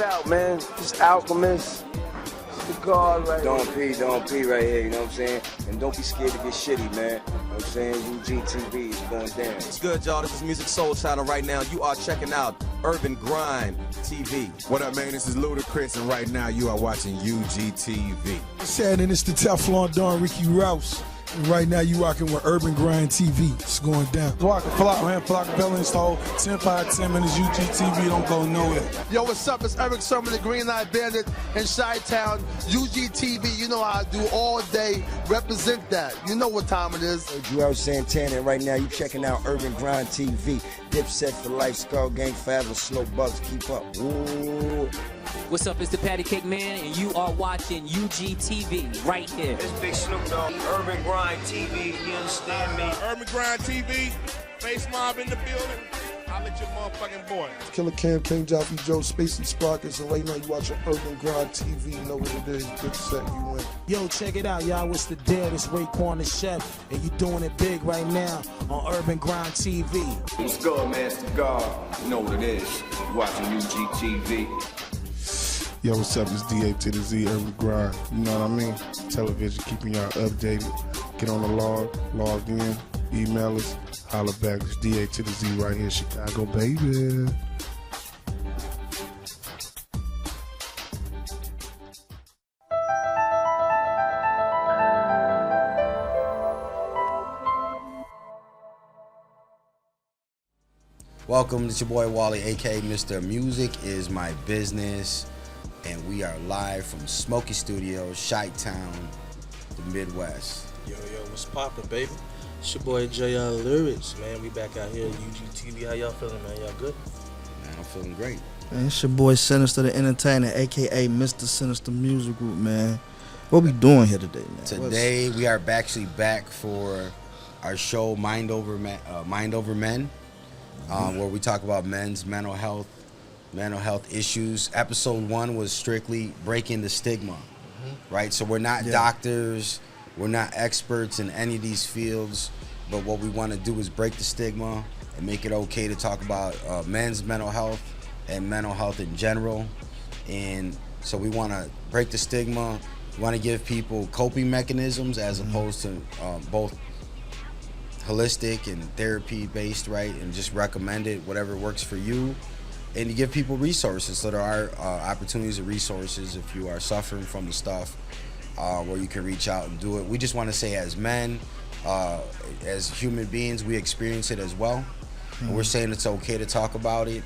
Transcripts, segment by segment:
it out, man. This Alchemist. It's the God right here. Don't pee right here, you know what I'm saying? And don't be scared to get shitty, man. You know what I'm saying? UGTV is going down. What's good, y'all? This is Music Soul Channel right now. You are checking out Urban Grind TV. What up, man? This is Ludacris, and right now you are watching UGTV. Shannon, it's the Teflon Don Ricky Rouse. And right now you rocking with Urban Grind TV. It's going down. Flock, man. Flock Bell install. 10 5 10 minutes UGTV. Don't go nowhere. Yo, what's up? It's Eric Sermon, the Green Light Bandit in Chi-Town. UGTV, you know how I do all day. Represent that. You know what time it is. Joel Santana, and right now you checking out Urban Grind TV. Dipset for life, Skull Gang forever, Slow Bugs, keep up. Ooh. What's up, it's the Patty Cake Man, and you are watching UGTV right here. It's Big Snoop Dogg, Urban Grind TV, you understand me? Urban Grind TV, Face Mob in the building. I'll let your motherfucking boy. Killer Cam, King Joffrey, Joe, Spacey Sprockets, and right now you watching Urban Grind TV. You know what it is. Good set, you win. Yo, check it out, y'all. It's the dead. It's Raekwon the Chef, and you doing it big right now on Urban Grind TV. What's good, man? It's the God. You know what it is. You're watching UGTV. Yo, what's up? It's DA to the Z, Urban Grind. You know what I mean? Television, keeping y'all updated. Get on the log in, email us, holler back. It's DA to the Z right here, Chicago, baby. Welcome, it's your boy Wally, aka Mr. Music is My Business, and we are live from Smoky Studios, Chi-Town, the Midwest. Yo, what's poppin', baby? It's your boy JR Lyrics, man. We back out here at UGTV. How y'all feeling, man? Y'all good? Man, I'm feeling great. Man, it's your boy Sinister the Entertainer, aka Mr. Sinister Music Group, man. What we doing here today, man? Today we are actually back for our show Mind Over Men. Where we talk about men's mental health issues. Episode 1 was strictly breaking the stigma, right? So we're not doctors, we're not experts in any of these fields, but what we want to do is break the stigma and make it okay to talk about men's mental health and mental health in general. And so we want to break the stigma. We want to give people coping mechanisms as opposed to both holistic and therapy based, right? And just recommend it, whatever works for you. And to give people resources, so there are opportunities and resources if you are suffering from the stuff where you can reach out and do it. We just want to say, as men, as human beings, we experience it as well. And we're saying it's okay to talk about it.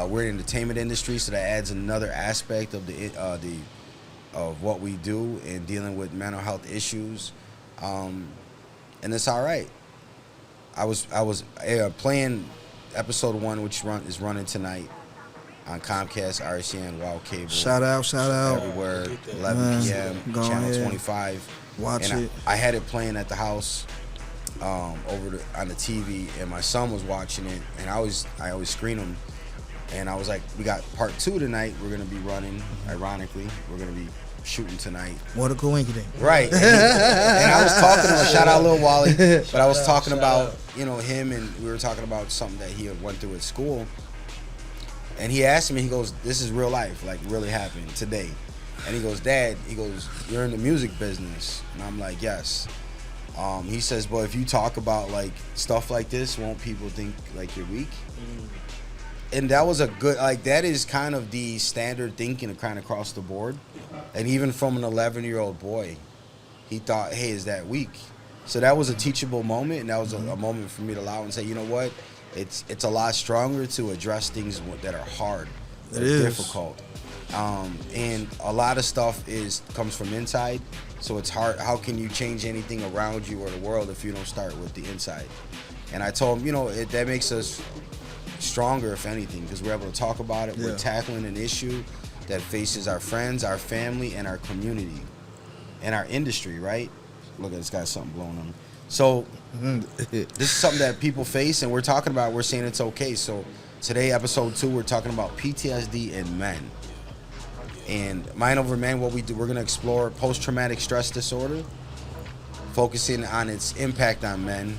We're in the entertainment industry, so that adds another aspect of of what we do in dealing with mental health issues, and it's all right. I was playing episode 1, which is running tonight on Comcast, RCN, Wild Cable. Shout out. Everywhere, 11 p.m., Channel 25. Watch it. I had it playing at the house on the TV, and my son was watching it, and I always screen him. And I was like, we got part 2 tonight. We're going to be running, ironically. We're going to be shooting tonight. What a coincidence. Right. And I was talking to him, shout out Lil Wally, but I was talking about, him, and we were talking about something that he had went through at school. And he asked me, he goes, this is real life, like really happened today. And he goes, Dad, you're in the music business. And I'm like, yes. He says, but if you talk about like stuff like this, won't people think like you're weak? And that was that is kind of the standard thinking kind of across the board. And even from an 11-year-old boy, he thought, hey, is that weak? So that was a teachable moment, and that was a moment for me to allow and say, you know what? It's a lot stronger to address things that are hard, that are difficult. And a lot of stuff comes from inside, so it's hard. How can you change anything around you or the world if you don't start with the inside? And I told him, that makes us stronger, if anything, because we're able to talk about it. We're tackling an issue that faces our friends, our family, and our community, and our industry, right? Look at this guy, something blowing on him. So this is something that people face, and we're talking about, we're saying it's okay. So today, episode 2, we're talking about PTSD in men. And Mind Over Men, what we do, we're going to explore post-traumatic stress disorder, focusing on its impact on men.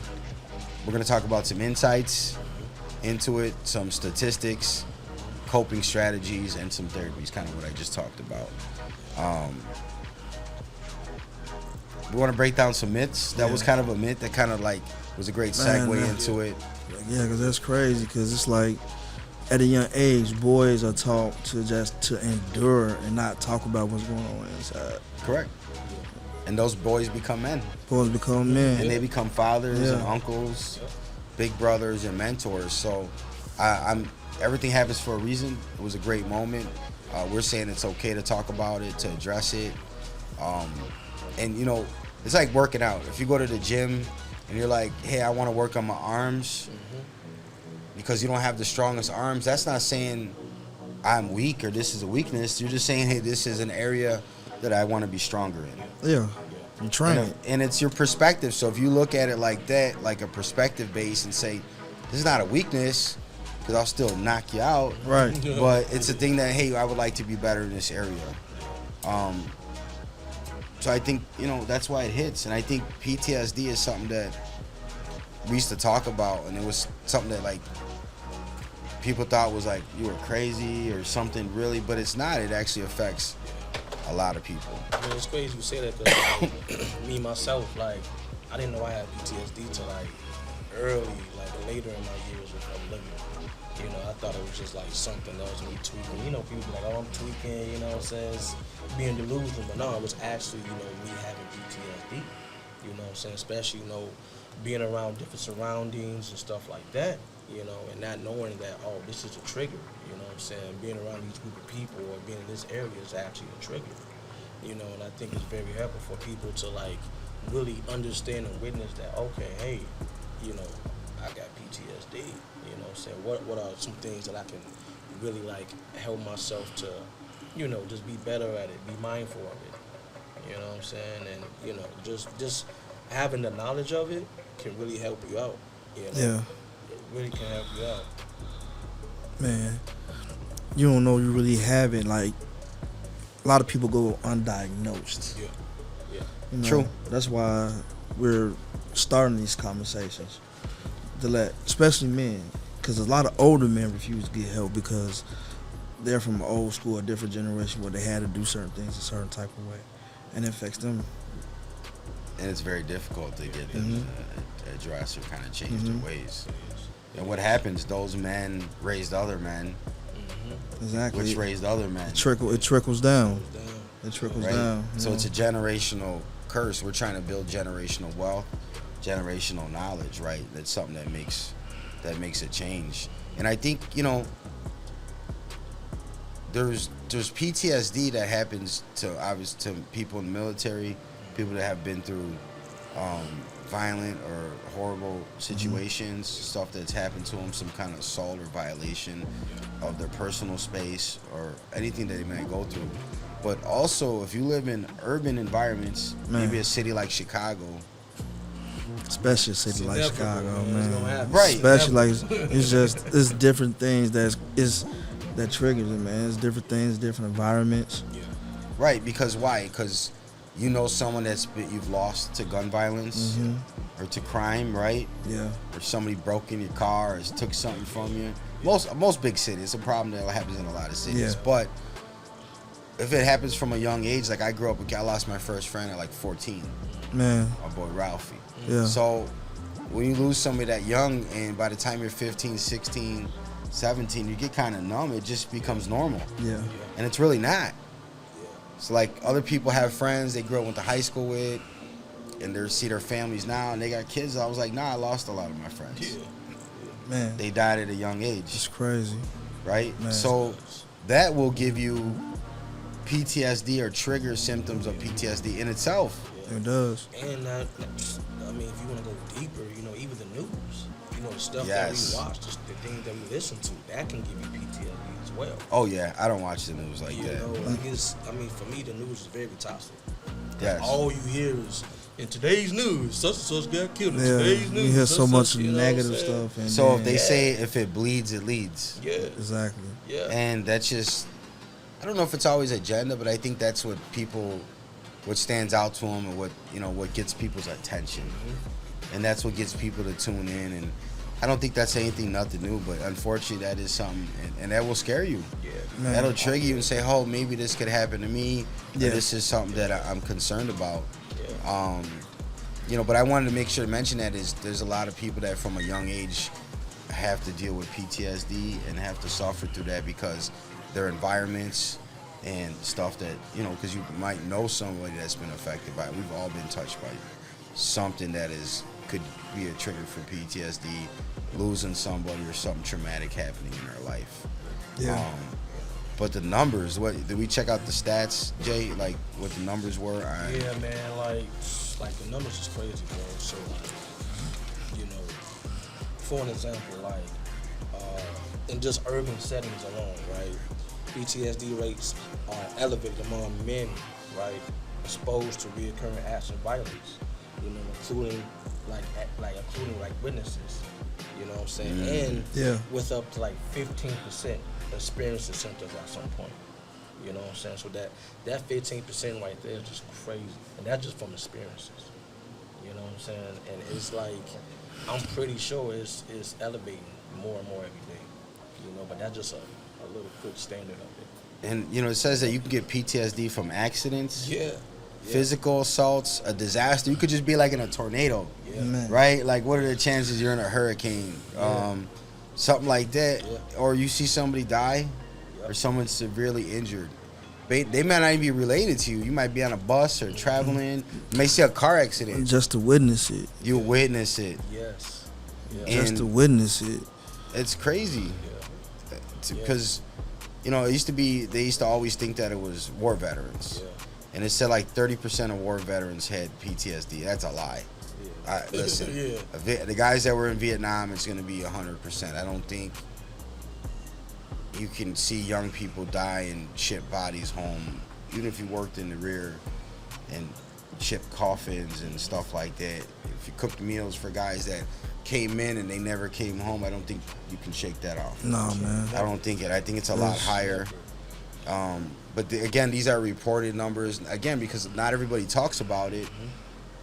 We're going to talk about some insights into it, some statistics, coping strategies, and some therapy is kind of what I just talked about. We want to break down some myths. That was kind of a myth that kind of like was a great segue into it. Yeah, because that's crazy. Because it's like at a young age, boys are taught to endure and not talk about what's going on inside. Correct. And those boys become men. Boys become men. And they become fathers and uncles, big brothers and mentors. So everything happens for a reason. It was a great moment. We're saying it's okay to talk about it, to address it. And you know, it's like working out. If you go to the gym and you're like, hey, I want to work on my arms because you don't have the strongest arms, that's not saying I'm weak or this is a weakness. You're just saying, hey, this is an area that I want to be stronger in. Yeah, you train it. And it's your perspective. So if you look at it like that, like a perspective base, and say, this is not a weakness because I'll still knock you out. Right. But it's a thing that, hey, I would like to be better in this area. So I think, you know, that's why it hits. And I think PTSD is something that we used to talk about, and it was something that, like, people thought was like, you were crazy or something really, but it's not. It actually affects a lot of people. I mean, it's crazy you say that, because me, myself, like, I didn't know I had PTSD till, like, early, like, later in my years of living. You know, I thought it was just, like, something that was me tweaking. You know, people be like, oh, I'm tweaking, you know what I'm saying? It's being delusional. But no, it was actually, you know, me having PTSD. You know what I'm saying? Especially, you know, being around different surroundings and stuff like that, you know, and not knowing that, oh, this is a trigger, you know what I'm saying? Being around these group of people or being in this area is actually a trigger, you know, and I think it's very helpful for people to, like, really understand and witness that, okay, hey, you know, I got PTSD, you know what I'm saying? What are some things that I can really, like, help myself to, you know, just be better at it, be mindful of it, you know what I'm saying? And, you know, just having the knowledge of it can really help you out, you know? Yeah. It really can help you out. Man, you don't know you really have it. Like, a lot of people go undiagnosed. Yeah. You know, True. That's why we're starting these conversations to let, especially men, because a lot of older men refuse to get help because they're from an old school, a different generation where they had to do certain things a certain type of way, and it affects them. And it's very difficult to get them to address or kind of change their ways. And what happens, those men raised other men, Exactly. which raised other men. It trickles down. It trickles Right? down. So it's a generational curse. We're trying to build generational wealth, generational knowledge, right? That's something that makes it change. And I think, you know, there's PTSD that happens to people in the military, people that have been through violent or horrible situations, stuff that's happened to them, some kind of assault or violation of their personal space or anything that they might go through. But also, if you live in urban environments, maybe a city like Chicago, especially a city like Chicago, man. Right. Especially like it's different things that triggers it, man. It's different things, different environments. Right, because why? Because you know someone you've lost to gun violence or to crime, right? Yeah. Or somebody broke in your car or took something from you. Most big cities, it's a problem that happens in a lot of cities. Yeah. But if it happens from a young age, like I lost my first friend at like 14. Man. My boy Ralphie. Yeah. So when you lose somebody that young, and by the time you're 15, 16, 17, you get kind of numb. It just becomes normal. Yeah. And it's really not. So like other people have friends they grew up went to high school with, and they see their families now, and they got kids. I was like, nah, I lost a lot of my friends. Man. They died at a young age. It's crazy. Right? Man. So that will give you PTSD or trigger symptoms of PTSD in itself. It does. And I mean, if you want to go deeper, you know, even the news, you know, the stuff Yes. that we watch, the things that we listen to, that can give you PTSD as well. Oh yeah, I don't watch the news like You that. know, like I mean, for me, the news is very toxic. Yes. All you hear is, in today's news, such and such got killed. In Yeah, today's news, you hear such so and much such, you know negative what I'm saying? stuff. And So then, if they say if it bleeds, it leads. Yeah. Exactly. Yeah. And that's just, I don't know if it's always agenda, but I think that's what stands out to them, and what gets people's attention. And that's what gets people to tune in. And I don't think that's anything nothing new, but unfortunately that is something, and that will scare you. Yeah. Man. That'll trigger you and say, oh, maybe this could happen to me. Yeah. This is something that I'm concerned about. Yeah. You know, but I wanted to make sure to mention that there's a lot of people that from a young age have to deal with PTSD and have to suffer through that because their environments and stuff that, you know, because you might know somebody that's been affected by it. We've all been touched by something that could be a trigger for PTSD, losing somebody or something traumatic happening in their life. Yeah. But the numbers, did we check out the stats, Jay? Like what the numbers were? Yeah, man. Like the numbers is crazy, bro. So, you know, for an example, like in just urban settings alone, right? PTSD rates are elevated among men, right? Exposed to reoccurring acts of violence, you know, including witnesses. You know what I'm saying? And with up to like 15% experiencing symptoms at some point. You know what I'm saying? So that 15% right there is just crazy. And that's just from experiences. You know what I'm saying? And it's like, I'm pretty sure it's elevating more and more every day. You know, but that's just a little quick standard of it. And, you know, it says that you can get PTSD from accidents. Yeah. Physical assaults, a disaster. You could just be like in a tornado, right? Like, what are the chances you're in a hurricane? Something like that. Or you see somebody die or someone severely injured. They might not even be related to you. You might be on a bus or traveling. You may see a car accident. Just to witness it. You witness it. Yes. Just to witness it. It's crazy. Because, you know, they used to always think that it was war veterans. And it said like 30% of war veterans had PTSD. That's a lie. Listen, the guys that were in Vietnam, it's going to be 100%. I don't think you can see young people die and ship bodies home, even if you worked in the rear and shipped coffins and stuff like that. If you cooked meals for guys that came in and they never came home, I don't think you can shake that off. No, man. I don't think it. I think it's a lot higher. But again, these are reported numbers. Again, because not everybody talks about it.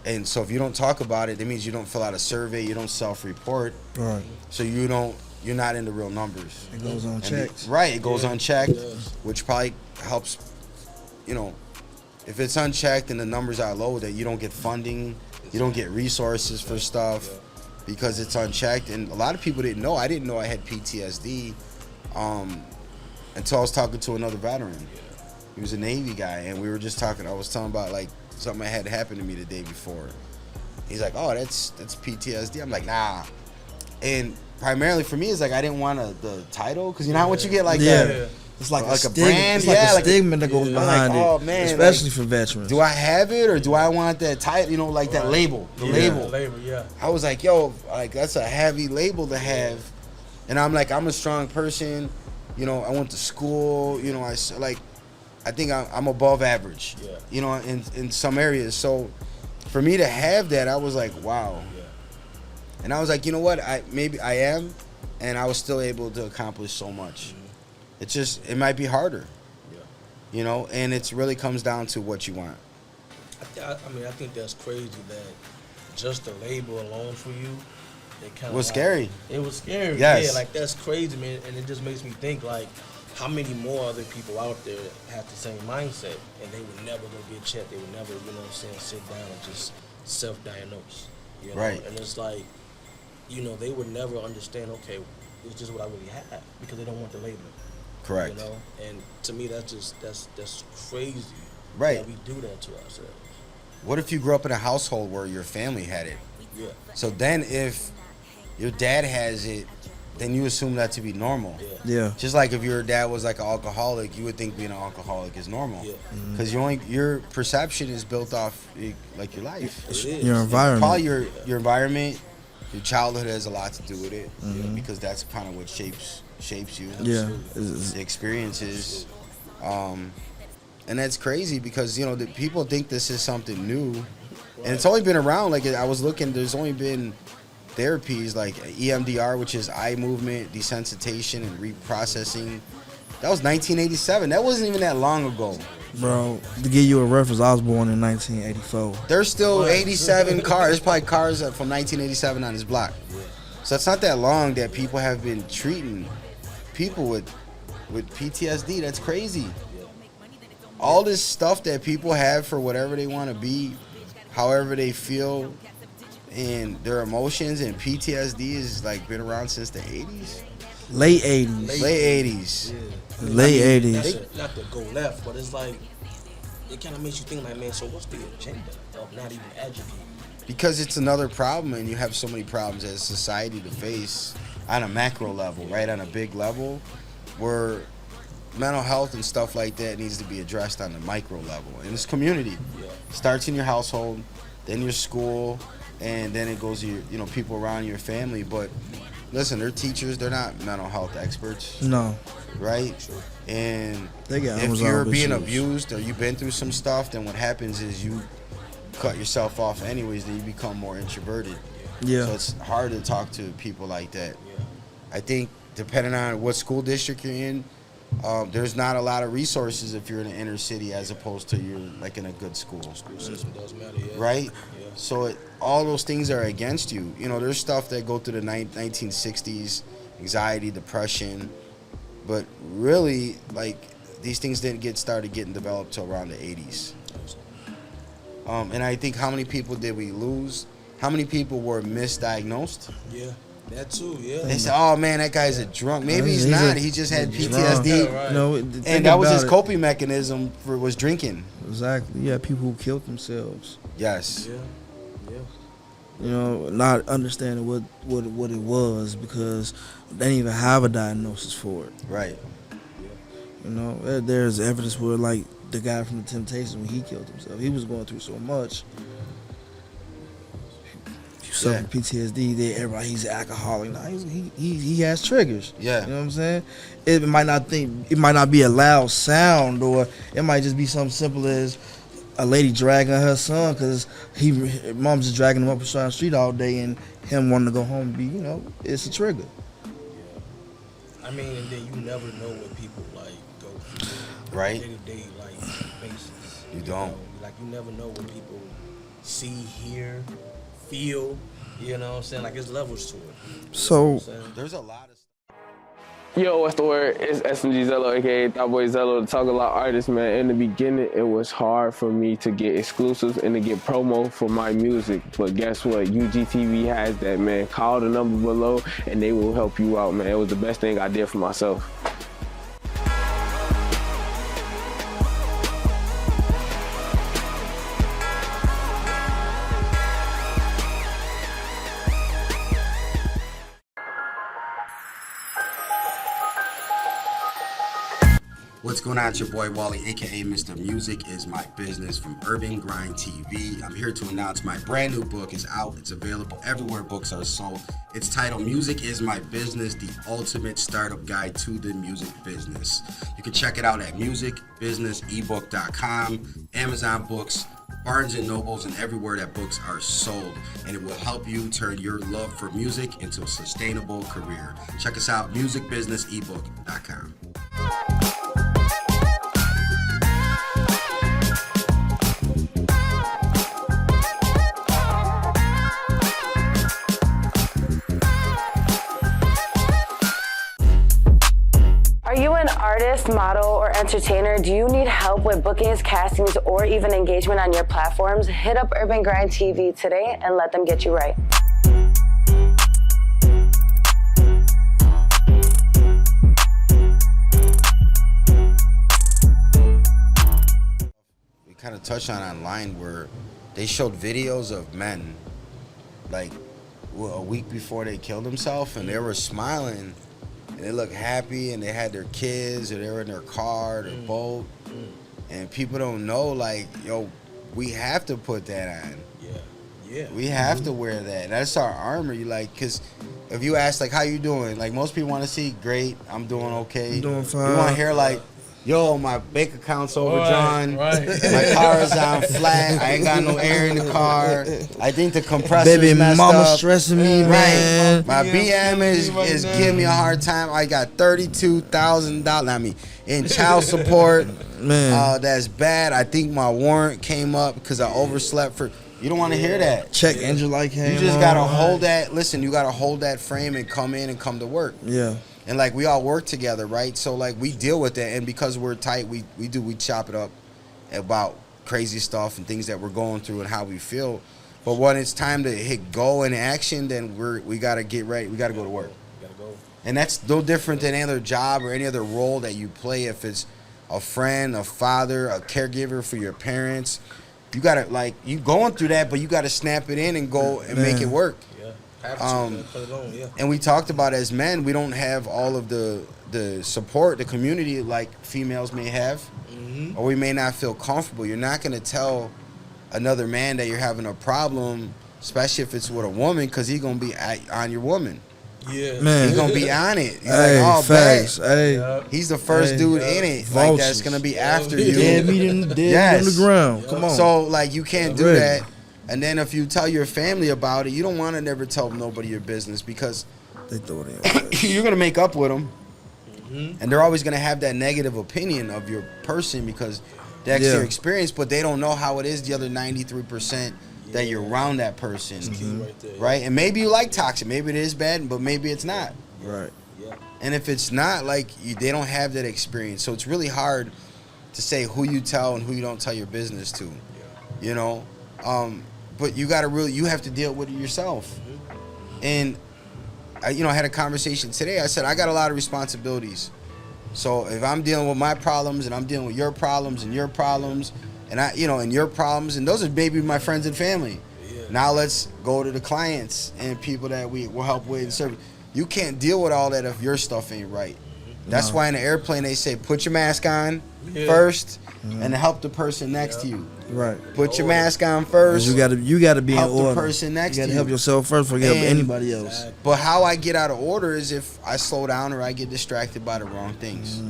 And so if you don't talk about it, that means you don't fill out a survey, you don't self-report. Right. So you're not in the real numbers. It goes unchecked. Right, it goes unchecked, which probably helps, you know, if it's unchecked and the numbers are low, that you don't get funding, you don't get resources for stuff because it's unchecked. And a lot of people didn't know. I didn't know I had PTSD until I was talking to another veteran. He was a Navy guy, and we were just talking. I was talking about like something that had happened to me the day before. He's like, "Oh, that's PTSD." I'm like, "Nah." And primarily for me, it's like I didn't want the title because you know how what you get like it's like a stigma. brand, it's like a stigma that goes behind it. Oh man, especially for veterans. Do I have it or do I want that title? You know, like that label, the label. I was like, yo, like that's a heavy label to have, and I'm like, I'm a strong person. You know, I went to school. You know, I think I'm above average. You know, in some areas. So for me to have that, I was like, wow. And I was like, you know what? Maybe I am, and I was still able to accomplish so much. It's just, it might be harder. You know, and it really comes down to what you want. I mean, I think that's crazy that just the label alone for you, it kind of was scary. It was scary. Yes. Yeah, like that's crazy, man. And it just makes me think like, how many more other people out there have the same mindset and they would never go get checked. They would never, you know what I'm saying, sit down and just self-diagnose. You know? Right. And it's like, you know, they would never understand, okay, it's just what I really have because they don't want the label. Correct. You know? And to me, that's crazy. Right. That we do that to ourselves. What if you grew up in a household where your family had it? Yeah. So then if your dad has it, then you assume that to be normal. Yeah. Just like if your dad was like an alcoholic, you would think being an alcoholic is normal. Because your perception is built off like your life. Your environment. Probably your environment, your childhood has a lot to do with it. Because that's kind of what shapes you. Yeah. The experiences. And that's crazy because, you know, the people think this is something new. And it's only been around, like I was looking, there's only been therapies like EMDR, which is eye movement desensitization and reprocessing. That was 1987. That wasn't even that long ago. Bro, to give you a reference, I was born in 1984. There's still 87 cars. There's probably cars from 1987 on this block. So it's not that long that people have been treating people with PTSD. That's crazy. All this stuff that people have for whatever they want to be, however they feel, and their emotions, and PTSD is like been around since the 80s. Late 80s. Late 80s. Yeah. Late 80s. Not to go left, but it's like, it kind of makes you think like, man, so what's the agenda of not even educating? Because it's another problem, and you have so many problems as a society to face on a macro level, right? On a big level, where mental health and stuff like that needs to be addressed on the micro level. And it's community. Yeah. Starts in your household, then your school, and then it goes to your, you know, people around your family. But listen, they're teachers, they're not mental health experts. No. Right? And they got if you're being issues. abused or you've been through some stuff, then what happens is you cut yourself off anyways, then you become more introverted. Yeah. So it's hard to talk to people like that. I think depending on what school district you're in, there's not a lot of resources if you're in the inner city as opposed to you're like in a good school. School system does matter, yeah. Right? Yeah. So all those things are against you. You know, there's stuff that go through the 1960s, anxiety, depression, but really, like, these things didn't get started getting developed till around the 80s. And I think how many people did we lose? How many people were misdiagnosed? Yeah, that too, yeah. They said, oh man, that guy's a drunk. Maybe he's not. He just had PTSD. Yeah, right. No, and that was his coping mechanism was drinking. Exactly. Yeah, people who killed themselves. Yes. Yeah. You know, not understanding what it was because they didn't even have a diagnosis for it. Right. You know, there's evidence where, like, the guy from the Temptations, when he killed himself, he was going through so much. He suffered PTSD. Everybody, he's an alcoholic. Now he has triggers. Yeah. You know what I'm saying? It might not be a loud sound, or it might just be something simple as a lady dragging her son because mom's just dragging him up and down the street all day, and him wanting to go home and be, you know, it's a trigger. I mean, and then you never know what people like go through. Right. Day-to-day like basis. You don't. Know? Like you never know what people see, hear, feel. You know what I'm saying? Like there's levels to it. So there's a lot of. Yo, what's the word? It's SMG Zello, aka Thought Boy Zello, the Talk A Lot artist, man. In the beginning, it was hard for me to get exclusives and to get promo for my music. But guess what? UGTV has that, man. Call the number below, and they will help you out, man. It was the best thing I did for myself. What's going on? It's your boy Wally, aka Mr. Music Is My Business from UrbanGrindTV. I'm here to announce my brand new book is out. It's available everywhere books are sold. It's titled Music Is My Business, the ultimate startup guide to the music business. You can check it out at musicbusinessebook.com, Amazon Books, Barnes & Nobles, and everywhere that books are sold. And it will help you turn your love for music into a sustainable career. Check us out, musicbusinessebook.com. Are you an artist, model, or entertainer? Do you need help with bookings, castings, or even engagement on your platforms? Hit up UrbanGrindTV today and let them get you right. We kind of touched on online where they showed videos of men like a week before they killed themselves, and they were smiling and they looked happy, and they had their kids, or they were in their car, their boat, and people don't know, like, yo, we have to put that on. Yeah. We have to wear that. That's our armor. You like, because if you ask, like, how you doing? Like, most people want to see, great, I'm doing okay. I'm doing fine. You want to hear, like, yo, my bank account's overdrawn. My car is on flat. I ain't got no air in the car. I think the compressor's Baby messed mama up. stressing me, man. My BM is giving me a hard time. I got $32,000 in child support. Man. That's bad. I think my warrant came up because I overslept for. You don't want to hear that. Check engine light came You just on. gotta hold that. Listen, you gotta hold that frame and come in and come to work. Yeah. And like we all work together, right? So like we deal with that, and because we're tight, we chop it up about crazy stuff and things that we're going through and how we feel. But when it's time to hit go and action, then we gotta get ready. We gotta go to work. And that's no different than any other job or any other role that you play. If it's a friend, a father, a caregiver for your parents, you gotta you going through that, but you gotta snap it in and go and make it work. And we talked about as men, we don't have all of the support, the community like females may have, or we may not feel comfortable. You're not gonna tell another man that you're having a problem, especially if it's with a woman, because he's gonna be on your woman. Yeah, man, he's gonna be on it. You're hey, like, oh, facts. bad. Hey, he's the first dude in it. Like that's gonna be after you. Dead meat on the ground. Come on. So like you can't do that. And then if you tell your family about it, you don't want to never tell nobody your business because they throw it in. You're gonna make up with them, and they're always gonna have that negative opinion of your person because that's your experience, but they don't know how it is the other 93% that you're around that person, right? And maybe you like toxic, maybe it is bad, but maybe it's not, right? And if it's not, like they don't have that experience, so it's really hard to say who you tell and who you don't tell your business to, you know. But you have to deal with it yourself. And I had a conversation today. I said I got a lot of responsibilities. So if I'm dealing with my problems and I'm dealing with your problems and your problems, and and your problems, and those are maybe my friends and family. Now let's go to the clients and people that we will help with and serve. You can't deal with all that if your stuff ain't right. That's why in the airplane they say put your mask on first and help the person next to you. Right. Put your mask on first. You gotta be help in order. the person next to you. You gotta help yourself first before you help anybody else. But how I get out of order is if I slow down or I get distracted by the wrong things.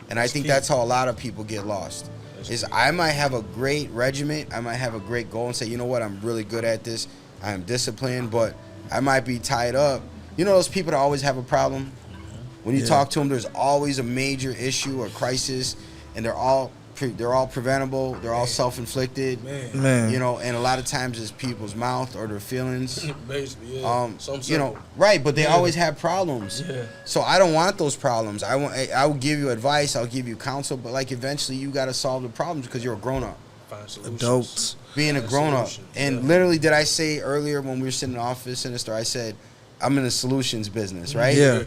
And I think that's how a lot of people get lost. Is I might have a great regiment, I might have a great goal and say, you know what, I'm really good at this, I'm disciplined, but I might be tied up. You know those people that always have a problem? When you talk to them, there's always a major issue or crisis, and they're all preventable, they're all self-inflicted. Man. And a lot of times it's people's mouth or their feelings. Basically, right, but they always have problems. So I don't want those problems. I will give you advice, I'll give you counsel, but like eventually you got to solve the problems because you're a grown-up. Adults. Being a grown-up. And literally, did I say earlier when we were sitting in the office in the store, I said, I'm in the solutions business, right? Yeah.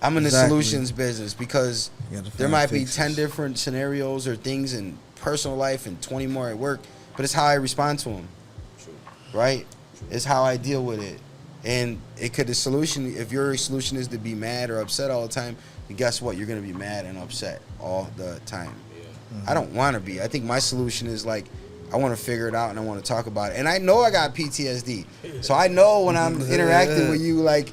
I'm in the solutions business because there might be 10 different scenarios or things in personal life and 20 more at work, but it's how I respond to them, right? It's how I deal with it. And the solution, if your solution is to be mad or upset all the time, then guess what? You're going to be mad and upset all the time. I don't want to be. I think my solution is like, I want to figure it out and I want to talk about it. And I know I got PTSD. So I know when I'm interacting with you, like,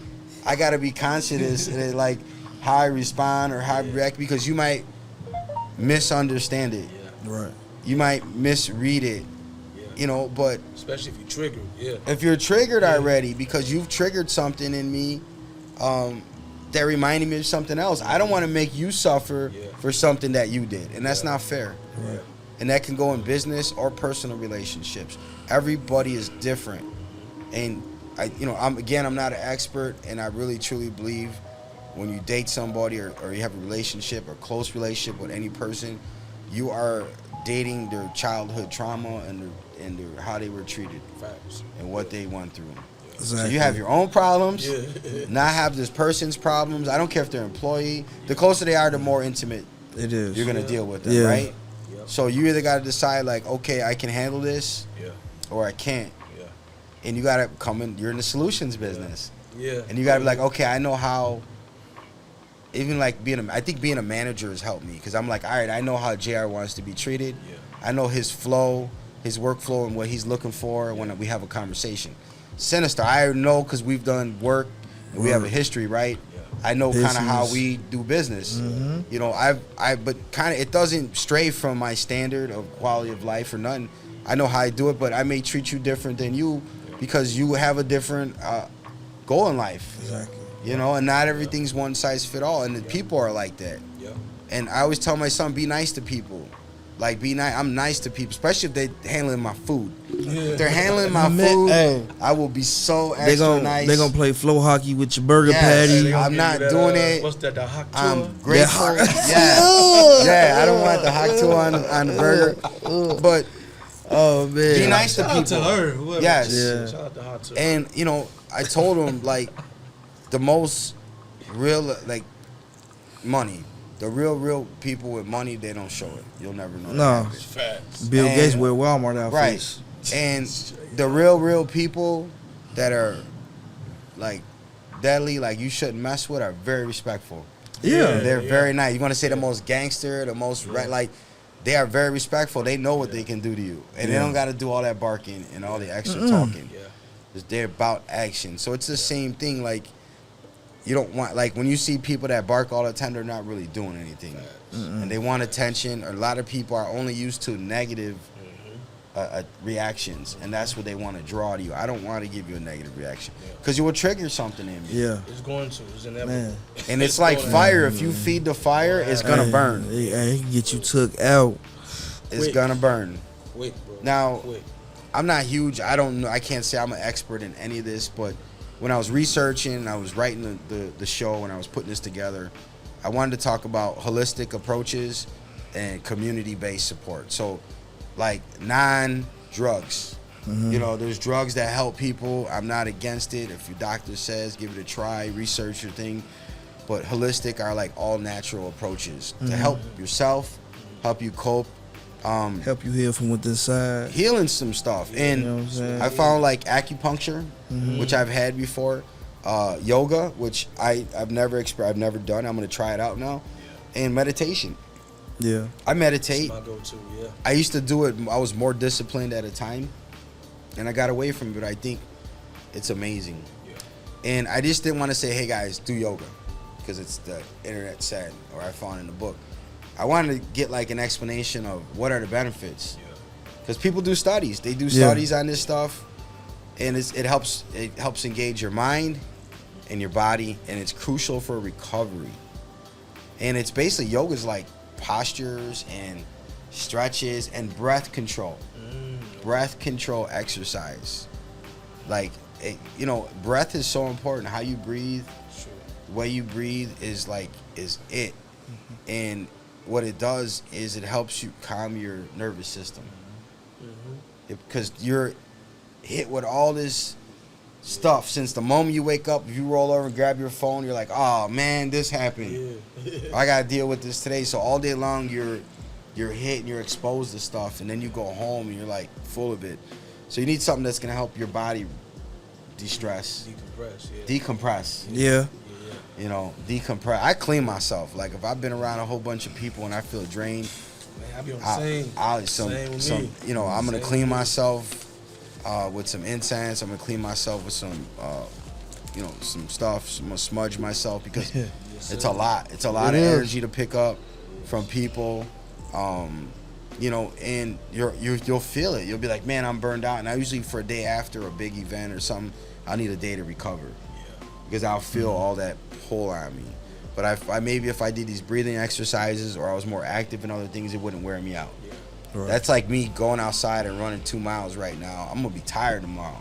I gotta be conscious of like how I respond or how I react because you might misunderstand it. Right. You might misread it. But especially if you're triggered. If you're triggered already because you've triggered something in me that reminded me of something else. I don't want to make you suffer for something that you did, and that's not fair. Right. And that can go in business or personal relationships. Everybody is different, and I'm not an expert, and I really truly believe when you date somebody or you have a relationship or close relationship with any person, you are dating their childhood trauma and how they were treated and what they went through. Exactly. So you have your own problems, not have this person's problems. I don't care if they're an employee. The closer they are, the more intimate it is. You're gonna deal with them, right? So you either got to decide like, okay, I can handle this, or I can't. And you got to come in. You're in the solutions business. And you got to be like, okay, I know how. Even like I think being a manager has helped me because I'm like, all right, I know how JR wants to be treated. I know his flow, his workflow, and what he's looking for when we have a conversation. Sinister, I know because we've done work and we have a history, right? I know kind of how Business. we do business. Mhm. You know, but kind of it doesn't stray from my standard of quality of life or nothing. I know how I do it, but I may treat you different than you because you have a different goal in life. Exactly. You know, and not everything's one size fit all, and the people are like that. Yeah. And I always tell my son, be nice to people. Like, be nice. I'm nice to people, especially if they're handling my food. If they're handling my food, Hey. I will be so They extra gonna nice. they gonna play flow hockey with your burger Yes. patty. I'm not doing it. What's that? The hot I'm tour? grateful. Yeah, I don't want the hot tour on the burger. But oh man, be nice to Shout people. out to her, whoever. Yes. Yeah. Shout out to hot tour. And you know, I told him like the most real like money. The real people with money, they don't show it. You'll never know. No. that. Facts. Bill And- Gates wear Walmart outfits. Right. And the real people that are like deadly, like you shouldn't mess with, are very respectful. Yeah. They're very nice. You want to say the most gangster, the most like they are very respectful. They know what they can do to you, and they Yeah. don't got to do all that barking and all the extra talking. They're about action. So it's the same thing. Like you don't want, like when you see people that bark all the time, they're not really doing anything, and they want attention. A lot of people are only used to negative reactions, and that's what they want to draw to you. I don't want to give you a negative reaction because you will trigger something in me. Yeah. It's going to. It's inevitable. Man. And it's like fire. If you feed the fire, it's gonna burn. Hey, he can get you took out. It's gonna burn. Wait, bro. Now, Wait. I'm not huge. I don't know. I can't say I'm an expert in any of this, but when I was researching, I was writing the show, and I was putting this together, I wanted to talk about holistic approaches and community-based support. So, like non-drugs. You know, there's drugs that help people. I'm not against it. If your doctor says, give it a try, research your thing. But holistic are like all natural approaches to help yourself, help you cope. Help you heal from within inside. Healing some stuff. And You know what I'm saying? I found like acupuncture, which I've had before, yoga, which I've never done. I'm gonna try it out now, and meditation. Yeah. I meditate. That's my go-to. Yeah. I used to do it. I was more disciplined at a time, and I got away from it. But I think it's amazing. And I just didn't want to say, "Hey guys, do yoga," because it's the internet said, or I found in the book. I wanted to get like an explanation of what are the benefits, because people do studies. They do studies on this stuff, and it helps engage your mind and your body, and it's crucial for recovery. And it's basically yoga's like postures and stretches and breath control. Breath control exercise. Like you know, breath is so important. How you breathe, the way you breathe is it. And what it does is it helps you calm your nervous system. Because you're hit with all this stuff since the moment you wake up. If you roll over and grab your phone, you're like, oh man, this happened. I gotta deal with this today. So all day long you're hit and you're exposed to stuff, and then you go home and you're like full of it. So you need something that's gonna help your body de-stress, decompress. Yeah. You know, decompress. I clean myself. Like if I've been around a whole bunch of people and I feel drained, Man, I be on the same. Same with me. you know, I'm gonna Same clean with me. myself with some incense. I'm gonna clean myself with some, you know, some stuff. I'm gonna smudge myself because it's a lot. It's a lot of energy to pick up from people. You know, and you'll feel it. You'll be like, man, I'm burned out. And I usually, for a day after a big event or something, I need a day to recover. Because I'll feel all that pull on me. But maybe if I did these breathing exercises or I was more active in other things, it wouldn't wear me out. Right. That's like me going outside and running 2 miles right now. I'm gonna be tired tomorrow.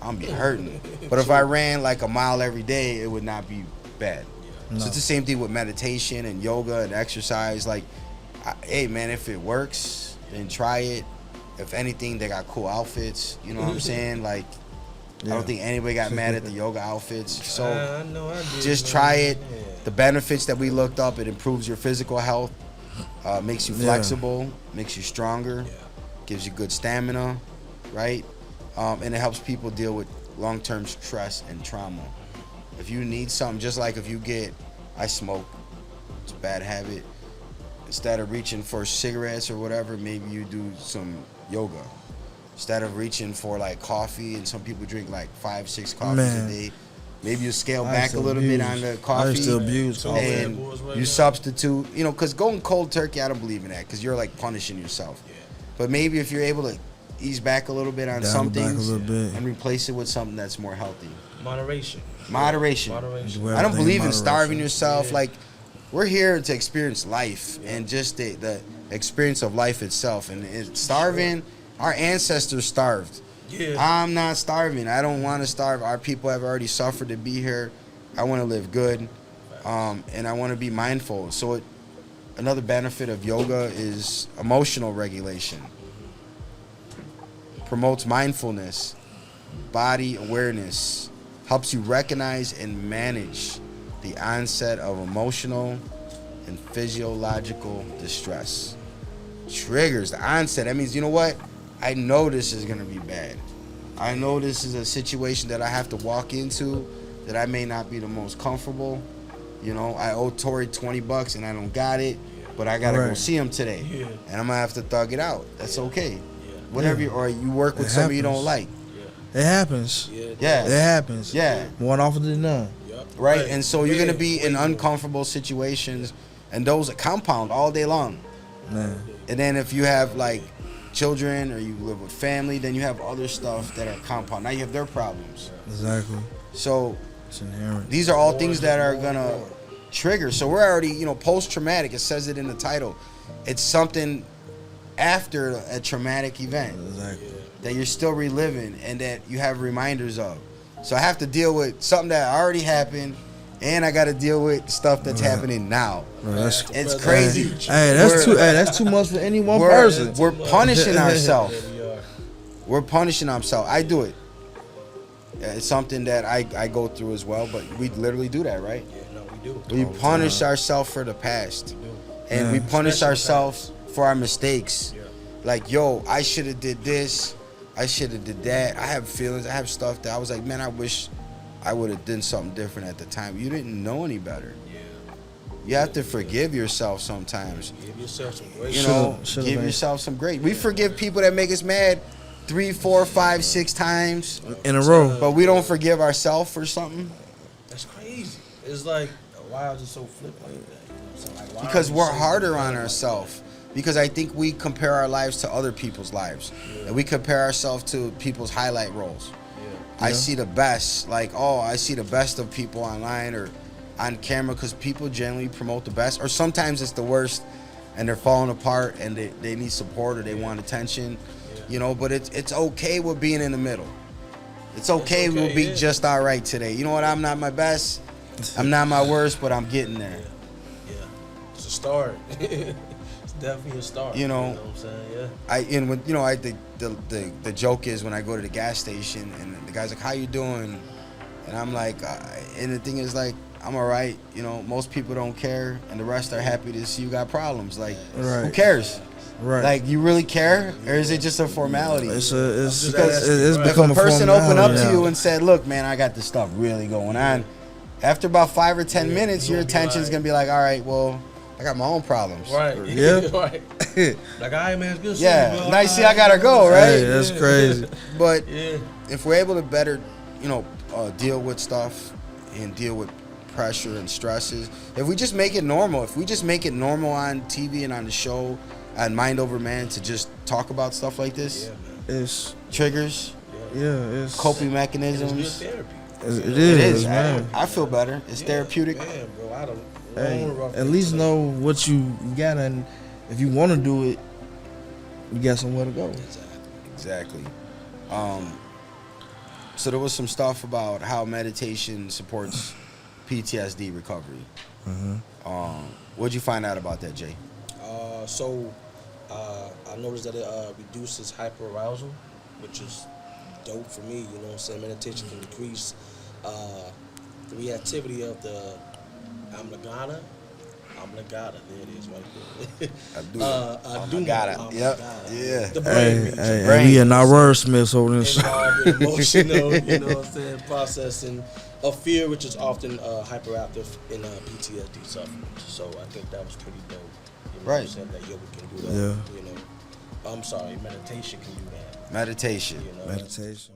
I'm gonna be hurting. But if I ran like a mile every day, it would not be bad. No. So it's the same thing with meditation and yoga and exercise. Like, hey man, if it works, then try it. If anything, they got cool outfits. You know what I'm saying? Like, I don't think anybody got mad at the yoga outfits. So I know I did, just try it. The benefits that we looked up, it improves your physical health, makes you flexible, makes you stronger, gives you good stamina, right? And it helps people deal with long-term stress and trauma. If you need something, just like if you I smoke, it's a bad habit. Instead of reaching for cigarettes or whatever, maybe you do some yoga. Instead of reaching for like coffee, and some people drink like 5-6 coffees a day, Maybe you scale back a little bit on the coffee. I used to abuse coffee. And you substitute, you know, because going cold turkey, I don't believe in that because you're like punishing yourself. Yeah. But maybe if you're able to ease back a little bit on some things and replace it with something that's more healthy. Moderation. I don't believe in starving yourself. Like, we're here to experience life and just the experience of life itself. And starving, our ancestors starved. Yeah. I'm not starving. I don't want to starve. Our people have already suffered to be here. I want to live good, and I want to be mindful. So another benefit of yoga is emotional regulation. Promotes mindfulness, body awareness, helps you recognize and manage the onset of emotional and physiological distress. Triggers the onset. That means, you know what? I know this is going to be bad. I know this is a situation that I have to walk into that I may not be the most comfortable. You know, I owe Tori $20 and I don't got it, but I got to go see him today. Yeah. And I'm going to have to thug it out. That's okay. Yeah. Whatever or you work with somebody you don't like. It happens. Yeah. It happens. Yeah. More often than none. Right? And so you're going to be in uncomfortable situations, and those compound all day long. Man. And then if you have, like, children or you live with family, then you have other stuff that are compound. Now you have their problems. Exactly. So it's inherent. These are all things that are going to trigger. So we're already, you know, post-traumatic. It says it in the title. It's something after a traumatic event. Exactly. That you're still reliving and that you have reminders of. So I have to deal with something that already happened, and I got to deal with stuff that's happening now. It's crazy. Hey, that's too much for any one person. We're punishing ourselves. We're punishing ourselves. I do it. It's something that I go through as well, but we literally do that, right? Yeah, no, we do. We punish ourselves for the past, and we punish ourselves for our mistakes. Like, yo, I should have did this. I should have did that. I have feelings. I have stuff that I was like, man, I wish I would have done something different at the time. You didn't know any better. Yeah. You have to forgive yourself sometimes. Give yourself some grace. You know, give yourself some grace. We forgive people that make us mad 3, 4, 5, 6 times in a row, but we don't forgive ourselves for something. That's crazy. It's like, why is it so flipped like that? So like, because we're harder on ourselves. Because I think we compare our lives to other people's lives. And we compare ourselves to people's highlight rolls. I see the best. Like, oh, I see the best of people online or on camera because people generally promote the best. Or sometimes it's the worst and they're falling apart and they need support or they want attention. You know, but it's okay with being in the middle. It's okay we'll be just all right today. You know what? I'm not my best. I'm not my worst, but I'm getting there. Yeah. It's a start. Definitely a start. You know what I'm saying? Yeah. The joke is when I go to the gas station and the guy's like, "How you doing?" And I'm like, and the thing is like, I'm all right. You know, most people don't care, and the rest are happy to see you got problems. Like, who cares? Right. Like, you really care, or is it just a formality? It's because become if a person opened up to now. you and said, "Look, man, I got this stuff really going on," after about 5 or 10 minutes, your attention's gonna be like, "All right, well, I got my own problems." Right. Yeah. Right. Like, all right, man, it's good. Yeah. Now you see, I gotta go, right? Hey, that's crazy. But if we're able to better, deal with stuff and deal with pressure and stresses, if we just make it normal, on TV and on the show, on Mind Over Man, to just talk about stuff like this, it's triggers, it's coping mechanisms. It's good therapy. It is, man. I feel better. It's therapeutic. Man, bro, I don't. Hey, at least know what you got, and if you want to do it, you got somewhere to go. Exactly. So there was some stuff about how meditation supports PTSD recovery. What'd you find out about that, Jay? I noticed that it reduces hyperarousal, which is dope for me. You know what I'm saying? Meditation can decrease the reactivity of the amygdala. There it is right there. Amygdala. Yep. Yeah. The brain. Hey, we in our wordsmiths over this. Emotional, you know what I'm saying, processing of fear, which is often hyperactive in PTSD sufferers. So I think that was pretty dope. You know what I'm saying? That yoga can do that. Yeah. You know, I'm sorry, meditation can do that. Meditation. You know? Meditation.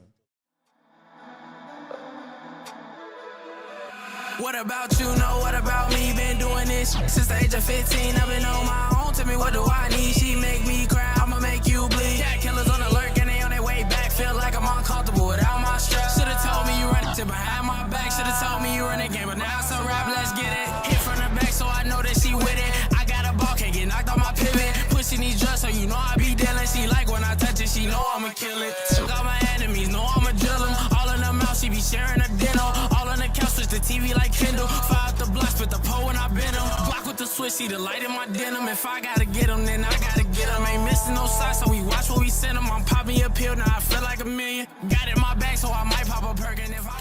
What about you? Know what about me? Been doing this since the age of 15. I've been on my own. Tell me what do I need? She make me cry. I'ma make you bleed. Yeah, killers on alert and they on their way back. Feel like I'm uncomfortable without my strap. Should've told me you run it behind my back. Should've told me you run the game, but now it's a rap. Let's get it. Hit from the back, so I know that she with it. I got a ball, can't get knocked off my pivot. Pushing these drugs, so you know I be dealing. She like when I touch it, she know I'ma kill it. Took out my enemies, know I'ma drill them. All in the mouth, she be sharing a dinner. All on the couch, switch the TV like Kindle. Fire up the block, spit the pole when I bend them. Block with the switch, see the light in my denim. If I gotta get them, then I gotta get them. Ain't missing no shots, so we watch what we send them. I'm popping a pill, now I feel like a million. Got it in my bag, so I might pop a perk. And if I...